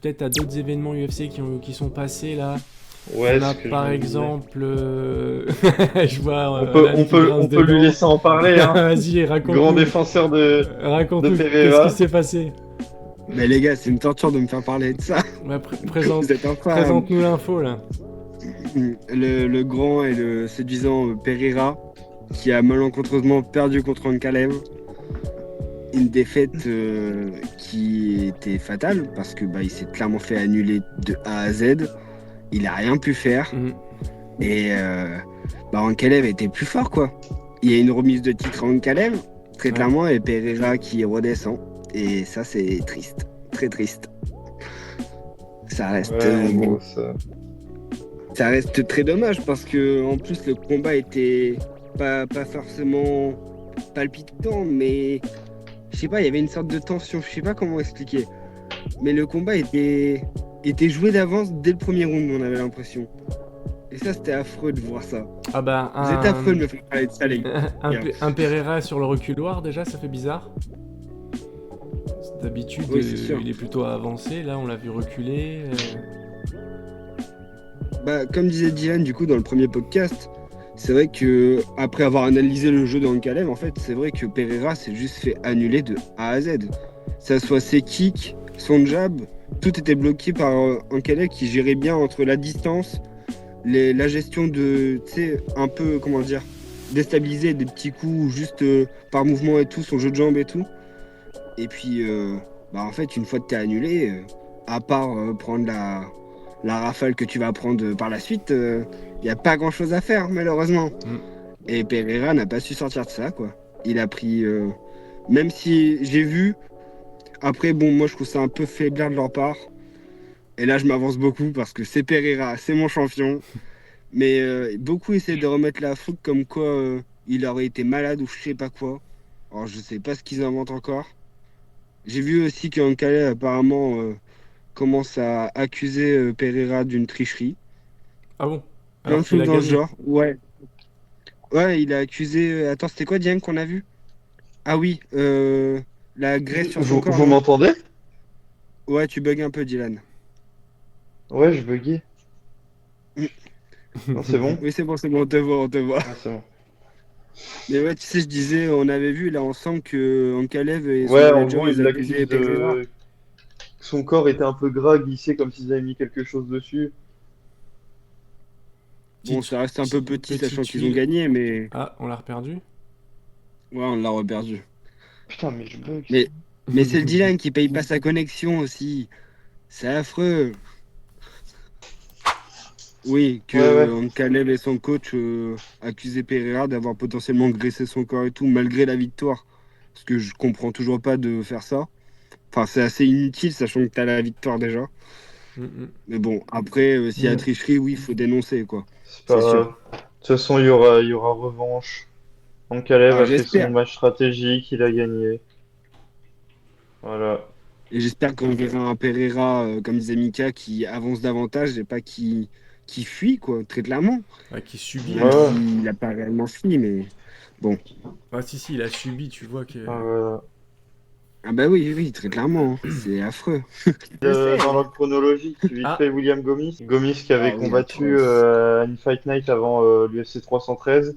peut-être à d'autres événements UFC qui sont passés là. Ouais, On a ce que je par me disais. exemple, je vois On peut, Alan on qui peut, grince on des peut lui dents. laisser en parler, hein. Vas-y, Grand défenseur de raconte-nous, qu'est-ce qui Pereira. s'est passé? Mais les gars, c'est une torture de me faire parler de ça. Bah, Vous êtes infâmes. présente-nous l'info là. Le grand et le séduisant Pereira, qui a malencontreusement perdu contre Ankalev. Une défaite qui était fatale parce que il s'est clairement fait annuler de A à Z. Il a rien pu faire. Mhm. Et Ankalev était plus fort, quoi. Il y a une remise de titre à Ankalev, très Ouais. clairement, et Pereira qui redescend. Et ça, c'est triste. Très triste. Ça reste, Ouais, en bon, gros, ça. ça reste très dommage parce que en plus le combat était pas forcément palpitant, mais je sais pas, il y avait une sorte de tension, je sais pas comment expliquer. Mais le combat était joué d'avance dès le premier round, on avait l'impression. Et ça, c'était affreux de voir ça. Ah bah, Vous êtes affreux de me faire parler de ça, les gars. un Pereira sur le reculoir, déjà, ça fait bizarre. D'habitude, Oui, c'est sûr. il est plutôt avancé. Là, on l'a vu reculer. Comme disait Dylan, du coup, dans le premier podcast, c'est vrai que après avoir analysé le jeu d'Ankalev, en fait, c'est vrai que Pereira s'est juste fait annuler de A à Z. Que ça soit ses kicks, son jab, tout était bloqué par Ankalev qui gérait bien entre la distance, la gestion de, tu sais, un peu, comment dire, déstabiliser des petits coups juste par mouvement et tout, son jeu de jambes et tout. Et puis, en fait, une fois que t'es annulé, à part prendre la rafale que tu vas prendre par la suite, il n'y a pas grand-chose à faire, malheureusement. Mm. Et Pereira n'a pas su sortir de ça, quoi. Il a pris... même si j'ai vu... Après, bon, moi, je trouve ça un peu faiblard de leur part. Et là, je m'avance beaucoup parce que c'est Pereira, c'est mon champion. Mais beaucoup essaient de remettre la faute comme quoi il aurait été malade ou je sais pas quoi. Alors, je sais pas ce qu'ils inventent encore. J'ai vu aussi qu'Ankale, apparemment, commence à accuser Pereira d'une tricherie. Ah bon? Plein Alors de qu'il choses a dans ce gagné. genre. Ouais. Ouais, il a accusé. Attends, c'était quoi, Diane, qu'on a vu? Ah oui, la graisse sur son corps, Vous non? m'entendez? Ouais, tu bugs un peu, Dylan. Ouais, je buguais. Mm. Non, c'est bon? Oui, c'est bon, on te voit, on te voit. Ah, c'est bon. Mais ouais, tu sais, je disais, on avait vu là ensemble que Ankalev et son Ouais, en manager, gros, ils il accusaient l'accuse Pereira. de... Son corps était un peu gras, glissé, comme s'ils avaient mis quelque chose dessus. Bon, ça reste un peu petit, sachant Petite qu'ils ont huile. gagné, mais Ah, on l'a reperdu. ouais, on l'a reperdu. Putain, mais je bug. Mais, mais c'est le Dylan qui paye pas sa connexion aussi. C'est affreux. Oui, Ouais, ouais. que Ankalev et son coach accusaient Pereira d'avoir potentiellement graissé son corps et tout, malgré la victoire. Parce que je comprends toujours pas de faire ça. Enfin, c'est assez inutile, sachant que t'as la victoire déjà. Mm, mm. Mais bon, après, s'il y a tricherie, oui, il faut dénoncer, quoi. C'est pas C'est sûr. grave. De toute façon, il y aura revanche. Ankalev Alors a fait son j'espère. match stratégique, il a gagné. Voilà. Et j'espère qu'on verra un Pereira, comme disait Mika, qui avance davantage et pas qui fuit, quoi, très clairement. Ah, qui subit Ouais, Même même. ouais. s'il n'a pas réellement fui, mais bon. Ah, si, il a subi, tu vois que. Ah, voilà. Ah bah oui, oui, très clairement, hein. C'est affreux. Je sais, Dans hein. l'ordre chronologique, vite fait, Ah, William Gomis. Gomis qui avait Ah oui, combattu atroce. à une Fight Night avant l'UFC 313.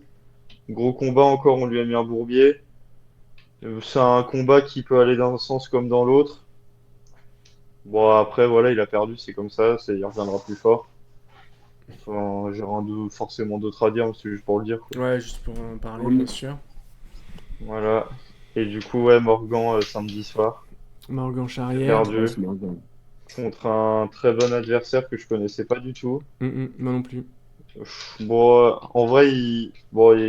Gros combat encore, on lui a mis un bourbier. C'est un combat qui peut aller dans un sens comme dans l'autre. Bon, après, voilà, il a perdu, c'est comme ça, il reviendra plus fort. Enfin, j'ai rien de forcément d'autre à dire, mais c'est juste pour le dire, quoi. ouais, juste pour en parler, bien Hum, sûr. Voilà. Et du coup, ouais, Morgan, samedi soir, Morgan il a Charrière. perdu atroce, Morgan. contre un très bon adversaire que je connaissais pas du tout. Moi non plus. Bon, en vrai,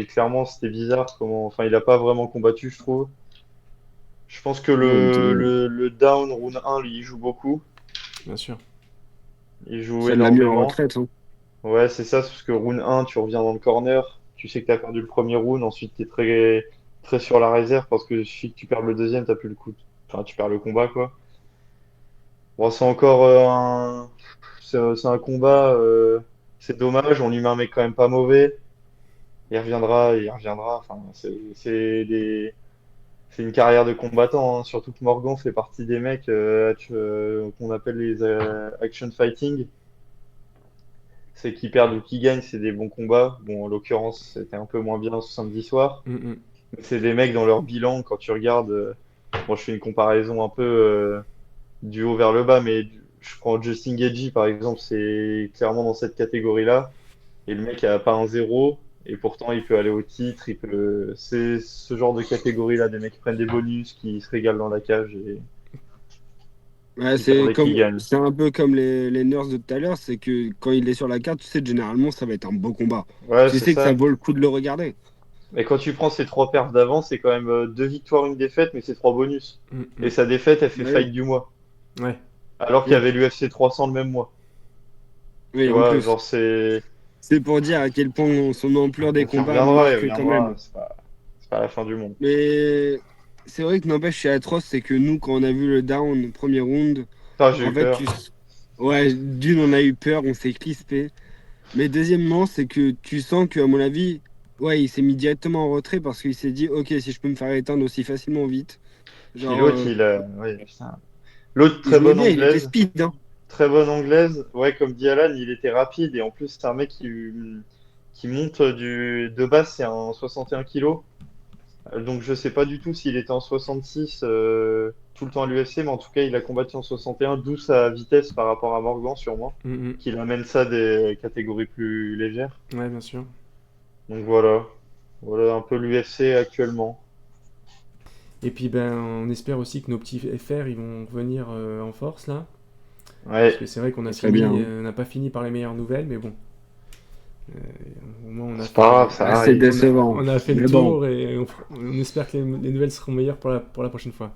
clairement, c'était bizarre comment, enfin, il a pas vraiment combattu, je trouve. Je pense que Non, il était... le down round 1, lui, il joue beaucoup. Bien sûr. Il joue Ça l'a mis en énormément. retraite, hein. Ouais, c'est ça, c'est parce que round 1, tu reviens dans le corner, tu sais que tu as perdu le premier round, ensuite tu es très sur la réserve parce que si tu perds le deuxième, t'as plus le coup. Enfin, tu perds le combat, quoi. Bon, c'est encore c'est un combat, c'est dommage, on lui met un mec quand même pas mauvais. Il reviendra. Enfin, c'est une carrière de combattant, hein. Surtout que Morgan fait partie des mecs qu'on appelle les action fighting. C'est qui perdent ou qui gagnent, c'est des bons combats. Bon, en l'occurrence, c'était un peu moins bien ce samedi soir. Mm, Mais c'est des mecs dans leur bilan, quand tu regardes. Bon, je fais une comparaison un peu du haut vers le bas, mais je prends Justin Gaethje par exemple, c'est clairement dans cette catégorie-là. Et le mec a pas un zéro, et pourtant il peut aller au titre. C'est ce genre de catégorie-là, des mecs qui prennent des bonus, qui se régalent dans la cage et Ouais, qui perdent et qui gagnent. c'est un peu comme les nurses de tout à l'heure, c'est que quand il est sur la carte, tu sais, généralement, ça va être un beau combat. Ouais, Tu c'est sais que ça ça. vaut le coup de le regarder. Et quand tu prends ces trois perfs d'avant, c'est quand même deux victoires, une défaite, mais c'est trois bonus. mm, Et mm. sa défaite, elle fait Ouais. fight du mois. Ouais, Alors qu'il y Oui, avait l'UFC 300 le même mois. Tu oui, en vois, plus. genre c'est. C'est pour dire à quel point son ampleur des Donc il combats reviendra, il marque quand reviendra. même. C'est pas la fin du monde. Mais c'est vrai que n'empêche, chez Atroce, c'est que nous, quand on a vu le down, premier round, Putain, j'ai en eu fait, peur. ouais, d'une, on a eu peur, on s'est crispé. Mais deuxièmement, c'est que tu sens qu'à mon avis, ouais, il s'est mis directement en retrait parce qu'il s'est dit, ok, si je peux me faire éteindre aussi facilement vite. Puis Genre, l'autre, il a. Ouais, putain. L'autre, il jouait bien, il était speed, hein. très bonne anglaise. Ouais, comme dit Alan, il était rapide et en plus, c'est un mec qui monte de base, c'est un 61 kilos. Donc je sais pas du tout s'il était en 66 tout le temps à l'UFC, mais en tout cas, il a combattu en 61, d'où sa vitesse par rapport à Morgan, sûrement, mm, qu'il amène ça des catégories plus légères. ouais, bien sûr. Donc voilà. Voilà un peu l'UFC actuellement. Et puis, ben, on espère aussi que nos petits FR, ils vont revenir en force, là. Parce Ouais, que c'est vrai qu'on a Ça serait bien, fini, hein. on n'a pas fini par les meilleures nouvelles, mais bon. Au moins, on a c'est pas grave, ça Ah, c'est arrive. on a, décevant. on a fait le Mais bon. tour et on espère que les nouvelles seront meilleures pour la prochaine fois.